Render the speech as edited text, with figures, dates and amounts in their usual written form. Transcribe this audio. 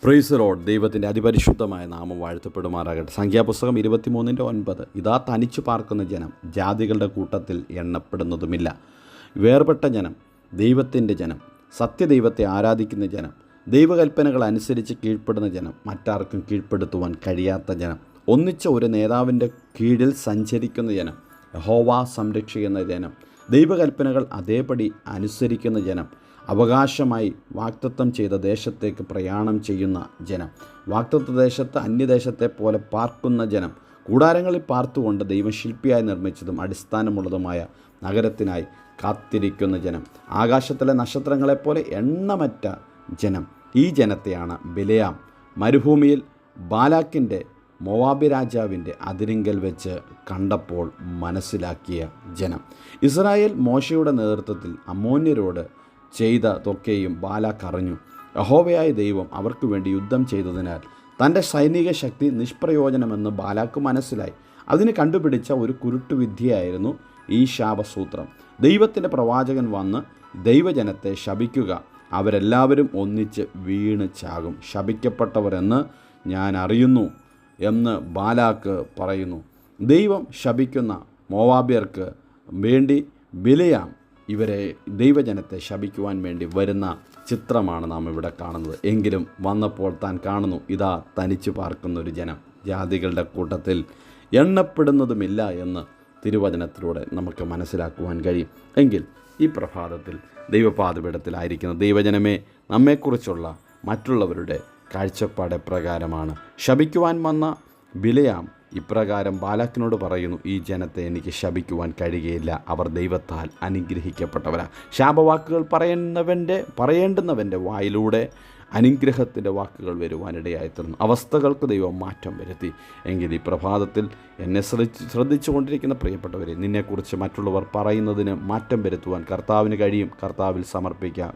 Praise the Lord. ദൈവത്തിൻ്റെ അതിപരിശുദ്ധമായ നാമം വാഴ്ത്തപ്പെടുമാറാകട്ടെ. സംഖ്യാപുസ്തകം 23:9. ഇതാ തനിച്ചു പാർക്കുന്ന ജനം, ജാതികളുടെ കൂട്ടത്തിൽ എണ്ണപ്പെടുന്നതുമില്ല. വേർപെട്ട ജനം, ദൈവത്തിൻ്റെ ജനം, സത്യദൈവത്തെ ആരാധിക്കുന്ന ജനം, ദൈവകൽപ്പനകൾ അനുസരിച്ച് കീഴ്പ്പെടുന്ന ജനം, മറ്റാർക്കും കീഴ്പ്പെടുത്തുവാൻ കഴിയാത്ത ജനം, ഒന്നിച്ച ഒരു നേതാവിൻ്റെ കീഴിൽ സഞ്ചരിക്കുന്ന ജനം, യഹോവ സംരക്ഷിക്കുന്ന ജനം, ദൈവകൽപ്പനകൾ അതേപടി അനുസരിക്കുന്ന ജനം, അവകാശമായി വാഗ്ദത്തം ചെയ്ത ദേശത്തേക്ക് പ്രയാണം ചെയ്യുന്ന ജനം, വാഗ്ദത്ത ദേശത്ത് അന്യദേശത്തെ പോലെ പാർക്കുന്ന ജനം, കൂടാരങ്ങളിൽ പാർത്തുകൊണ്ട് ദൈവശില്പിയായി നിർമ്മിച്ചതും അടിസ്ഥാനമുള്ളതുമായ നഗരത്തിനായി കാത്തിരിക്കുന്ന ജനം, ആകാശത്തിലെ നക്ഷത്രങ്ങളെപ്പോലെ എണ്ണമറ്റ ജനം. ഈ ജനത്തെയാണ് ബിലെയാം മരുഭൂമിയിൽ ബാലാക്കിൻ്റെ മോവാബ് രാജാവിൻ്റെ അതിരിങ്കൽ വെച്ച് കണ്ടപ്പോൾ മനസ്സിലാക്കിയ ജനം. ഇസ്രായേൽ മോശയുടെ നേതൃത്വത്തിൽ അമ്മോന്യരോട് ചെയ്തതൊക്കെയും ബാലാക്ക് അറിഞ്ഞു. യഹോവയായ ദൈവം അവർക്ക് വേണ്ടി യുദ്ധം ചെയ്തതിനാൽ തൻ്റെ സൈനിക ശക്തി നിഷ്പ്രയോജനമെന്ന് ബാലാക്ക് മനസ്സിലായി. അതിന് കണ്ടുപിടിച്ച ഒരു കുരുട്ടുവിദ്യയായിരുന്നു ഈ ശാപസൂത്രം. ദൈവത്തിൻ്റെ പ്രവാചകൻ വന്ന് ദൈവജനത്തെ ശപിക്കുക, അവരെല്ലാവരും ഒന്നിച്ച് വീണ് ചാകും, ശപിക്കപ്പെട്ടവരെന്ന് ഞാൻ അറിയുന്നു എന്ന് ബാലാക്ക് പറയുന്നു. ദൈവം ശപിക്കുന്ന മോവാബ്യർക്ക് വേണ്ടി ബിലെയാം ഇവരെ ദൈവജനത്തെ ശപിക്കുവാൻ വേണ്ടി വരുന്ന ചിത്രമാണ് നാം ഇവിടെ കാണുന്നത്. എങ്കിലും വന്നപ്പോൾ താൻ കാണുന്നു, ഇതാ തനിച്ചു പാർക്കുന്നൊരു ജനം, ജാതികളുടെ കൂട്ടത്തിൽ എണ്ണപ്പെടുന്നതുമില്ല എന്ന് തിരുവചനത്തിലൂടെ നമുക്ക് മനസ്സിലാക്കുവാൻ കഴിയും. എങ്കിൽ ഈ പ്രഭാതത്തിൽ ദൈവപാദപീഠത്തിലായിരിക്കുന്ന ദൈവജനമേ, നമ്മെക്കുറിച്ചുള്ള മറ്റുള്ളവരുടെ കാഴ്ചപ്പാട് എപ്രകാരമാണ്? ശപിക്കുവാൻ വന്ന ബിലെയാം ഇപ്രകാരം ബാലാക്കിനോട് പറയുന്നു, ഈ ജനത്തെ എനിക്ക് ശപിക്കുവാൻ കഴിയുകയില്ല, അവർ ദൈവത്താൽ അനുഗ്രഹിക്കപ്പെട്ടവരാ. ശാപവാക്കുകൾ പറയേണ്ടുന്നവൻ്റെ വായിലൂടെ അനുഗ്രഹത്തിൻ്റെ വാക്കുകൾ വരുവാനിടയായിത്തീർന്നു. അവസ്ഥകൾക്ക് ദൈവം മാറ്റം വരുത്തി. എങ്കിൽ ഈ പ്രഭാതത്തിൽ എന്നെ ശ്രദ്ധിച്ചു കൊണ്ടിരിക്കുന്ന പ്രിയപ്പെട്ടവരെ, നിന്നെക്കുറിച്ച് മറ്റുള്ളവർ പറയുന്നതിന് മാറ്റം വരുത്തുവാൻ കർത്താവിന് കഴിയും. കർത്താവിൽ സമർപ്പിക്കുക.